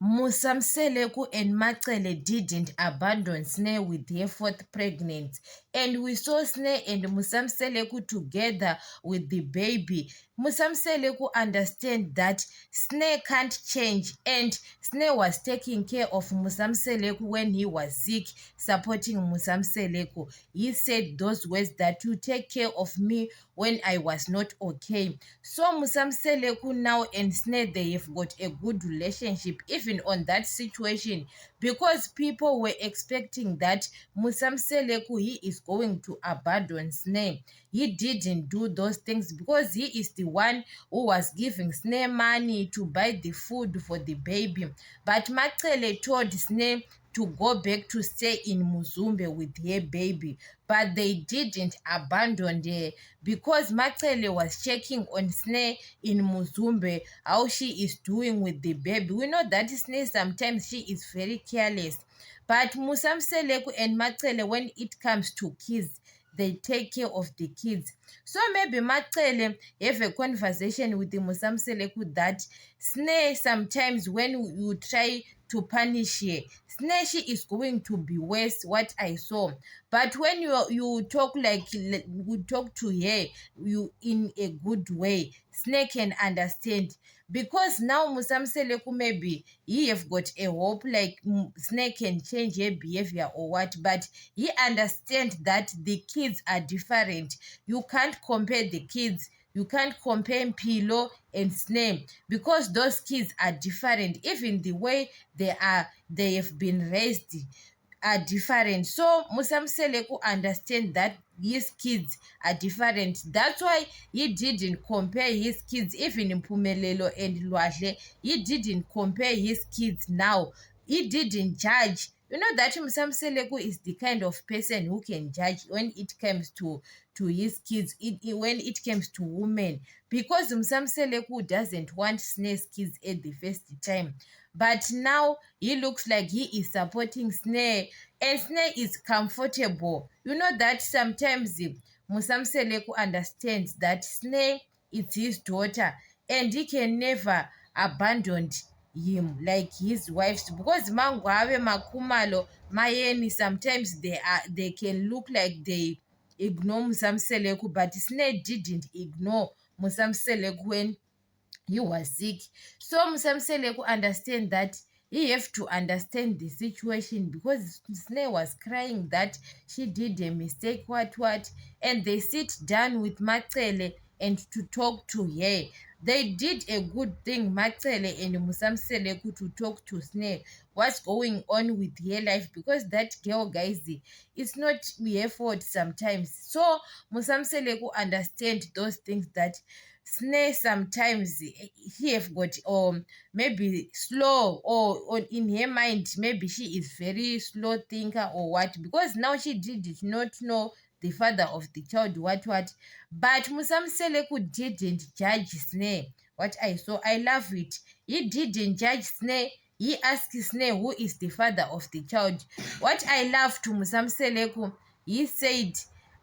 Musamseleku and Macele didn't abandon Sneh with her fourth pregnancy. And we saw Sneh and Musamseleku together with the baby. Musamseleku understand that Sneh can't change, and Sneh was taking care of Musamseleku when he was sick, supporting Musamseleku. He said those words, that you take care of me when I was not okay. So Musamseleku now and Sneh, they have got a good relationship even on that situation, because people were expecting that Musamseleku, he is going to abandon Sneh. He didn't do those things because he is the one who was giving Sneh money to buy the food for the baby. But Macele told Sneh to go back to stay in Muzumbe with her baby, but they didn't abandon her, because Macele was checking on Sneh in Muzumbe, how she is doing with the baby. We know that Sneh sometimes she is very careless, but Musamseleku and Macele, when it comes to kids, they take care of the kids. So maybe Macele have a conversation with the Musamseleku that Sneh, sometimes when you try to punish her, Sneh, she is going to be worse, what I saw. But when you talk like you talk to her, you in a good way, Sneh can understand. Because now Musamseleku, maybe he have got a hope like Sneh can change her behavior or what, but he understand that the kids are different. You can't compare the kids. You can't compare Pilo and Sneh, because those kids are different. Even the way they have been raised are different. So Musamseleku understand that his kids are different. That's why he didn't compare his kids. Even in Pumelelo and Lwahle, he didn't compare his kids now. He didn't judge. You know that Musamseleku is the kind of person who can judge when it comes to his kids, when it comes to women, because Musamseleku doesn't want Sneh's kids at the first time. But now he looks like he is supporting Sneh, and Sneh is comfortable. You know that sometimes Musamseleku understands that Sneh is his daughter, and he can never abandon him like his wives, because Mangwawe, Makumalo, Mayeni, sometimes they can look like they ignore Musamseleku, but Sneh didn't ignore Musamseleku when he was sick. So Musamseleku understand that he have to understand the situation, because Sneh was crying that she did a mistake, what, and they sit down with Macele and to talk to her. They did a good thing, Macele and Musamseleku, to talk to Sneh what's going on with her life, because that girl, guys, it's not her fault sometimes. So Musamseleku understand those things, that Sneh sometimes he have got maybe slow, or in her mind maybe she is very slow thinker or what, because now she did not know the father of the child, what. But Musamseleku didn't judge Sneh. What I saw, I love it. He didn't judge Sneh. He asked Sneh who is the father of the child. What I love to Musamseleku, he said,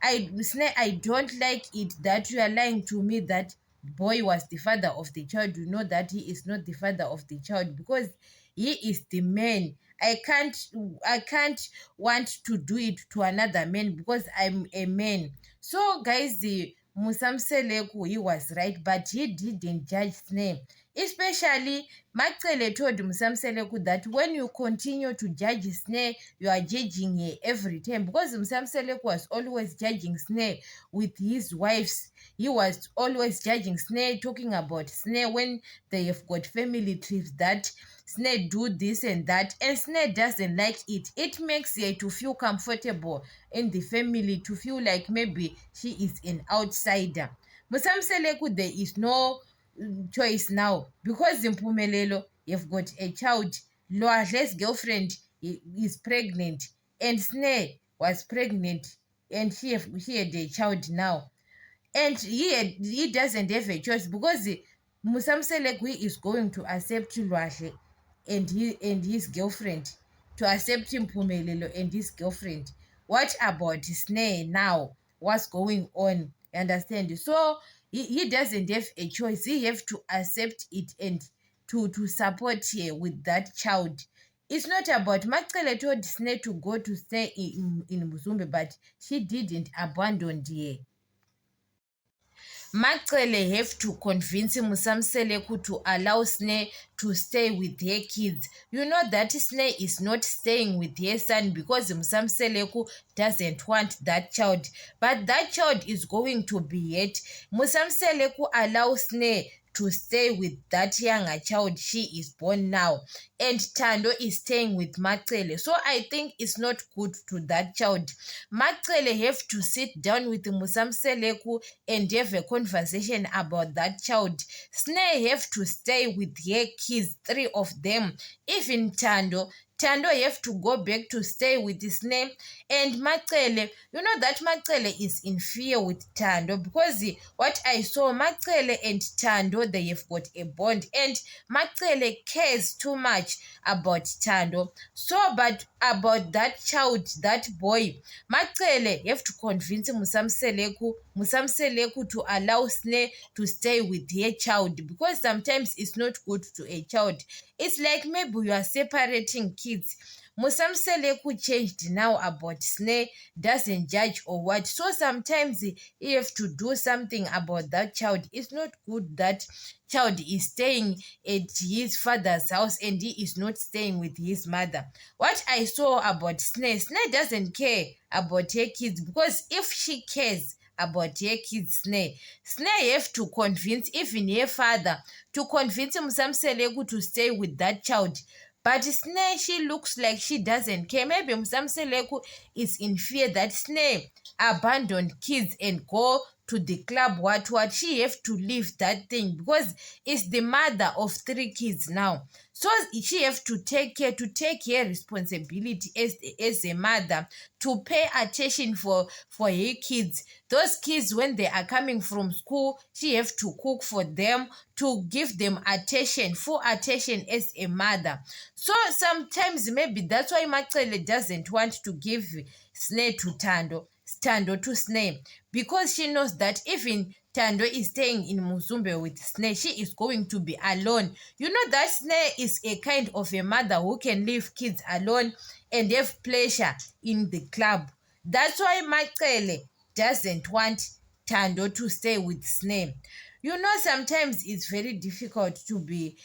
Sneh, I don't like it that you are lying to me that boy was the father of the child. You know that he is not the father of the child, because he is the man. I can't want to do it to another man, because I'm a man. So guys, the Musamseleku, he was right, but he didn't judge Sneh. Especially Macele told Musamseleku that when you continue to judge Sneh, you are judging her every time, because Musamseleku was always judging Sneh with his wives. He was always judging Sneh, talking about Sneh when they have got family trips, that Sneh do this and that, and Sneh doesn't like it. It makes her to feel comfortable in the family, to feel like maybe she is an outsider. Musamseleku, there is no choice now, because in Pumelelo you've got a child. Loahle's girlfriend is pregnant, and Sneh was pregnant, and she had a child now, and he doesn't have a choice, because Musamseleku is going to accept Lwahle and his girlfriend, to accept Mpumelelo and his girlfriend. What about Sneh now? What's going on? You understand? So he doesn't have a choice. He have to accept it, and to support her with that child. It's not about Macele told Sneh to go to stay in Muzumbe, but she didn't abandon her. Macele have to convince Musamseleku to allow Sneh to stay with her kids. You know that Sneh is not staying with her son because Musamseleku doesn't want that child. But that child is going to be it. Musamseleku allows Sneh to stay with that younger child she is born now, and Tando is staying with Macele. So I think it's not good to that child. Macele have to sit down with Musamseleku and have a conversation about that child. Sneh have to stay with her kids, 3 of them. Even Tando have to go back to stay with Sneh. And Macele, you know that Macele is in fear with Tando because what I saw, Macele and Tando, they have got a bond, and Macele cares too much about Tando. So, but about that child, that boy, Macele have to convince Musamseleku to allow Sneh to stay with her child, because sometimes it's not good to a child. It's like maybe you are separating kids. Musamseleku changed now about Sneh, doesn't judge or what. So sometimes you have to do something about that child. It's not good that child is staying at his father's house and he is not staying with his mother. What I saw about Sneh doesn't care about her kids, because if she cares about her kids, Sneh have to convince even her father to convince Musamseleku to stay with that child. But Sneh, she looks like she doesn't care. Maybe Musamseleku is in fear that Sneh abandon kids and go to the club, what. She have to leave that thing because it's the mother of 3 kids now. So she have to take her responsibility as a mother, to pay attention for her kids. Those kids, when they are coming from school, she have to cook for them, to give them attention, full attention as a mother. So sometimes maybe that's why Macele doesn't want to give Sneh to Tando to Sneh, because she knows that even Tando is staying in Muzumbe with Sneh, she is going to be alone. You know that Sneh is a kind of a mother who can leave kids alone and have pleasure in the club. That's why Macele doesn't want Tando to stay with Sneh. You know, sometimes it's very difficult to be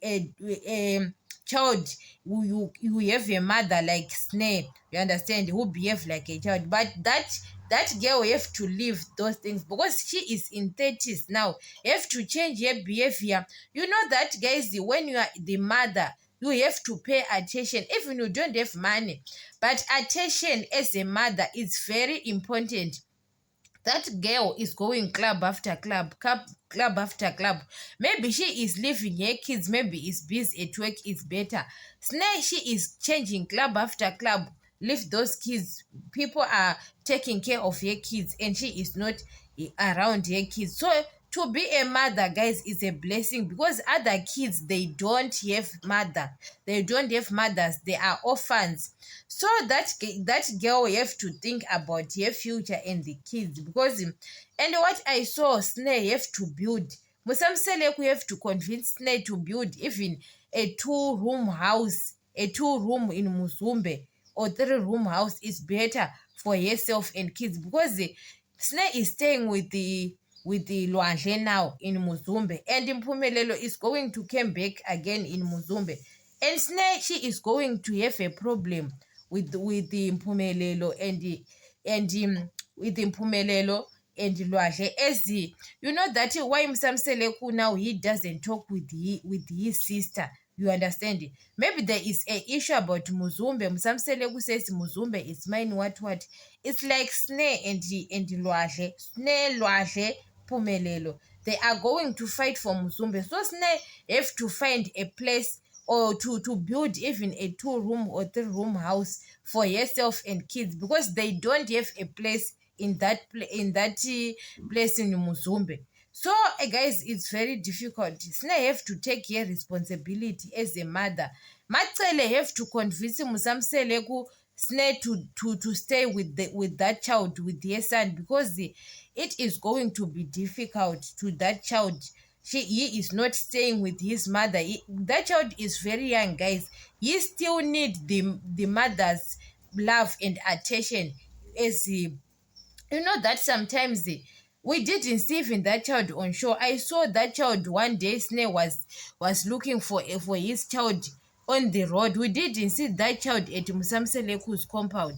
a child you have a mother like Sneh, you understand, who behave like a child. But that girl have to leave those things because she is in 30s now. You have to change her behavior. You know that, guys, when you are the mother, you have to pay attention even you don't have money. But attention as a mother is very important. That girl is going club after club after club. Maybe she is leaving her kids, maybe it's busy at work, it's better. Sneh, she is changing club after club. Leave those kids. People are taking care of her kids and she is not around her kids. So to be a mother, guys, is a blessing, because other kids, they don't have mother. They don't have mothers. They are orphans. So that girl have to think about her future and the kids, because and what I saw, Sneh have to build. Musamseleku have to convince Sneh to build even a 2-room house, a 2-room in Muzumbe, or 3-room house is better for herself and kids, because Sneh is staying with the Lwandle now in Muzumbe, and Mpumelelo is going to come back again in Muzumbe. And Sneh, she is going to have a problem with the Mpumelelo with the Mpumelelo and Lwandle, as you know that why Musamseleku now he doesn't talk with his sister. You understand? Maybe there is an issue about Muzumbe. Musamseleku says Muzumbe is mine. What? It's like Sneh and Lwandle. Sneh, Lwandle, Mpumelelo. They are going to fight for Muzumbe. So Sneh have to find a place, or to build even a 2-room or 3-room house for herself and kids, because they don't have a place in that place in Muzumbe. So guys, it's very difficult. Sneh have to take her responsibility as a mother. Macele have to convince Musamseleku Sneh to stay with that child, with her son, because it is going to be difficult to that child he is not staying with his mother. That child is very young, guys. He still need the mother's love and attention. As he, you know that sometimes we didn't see even that child on show. I saw that child one day. Snare was looking for his child on the road. We didn't see that child at Musamseleku's compound.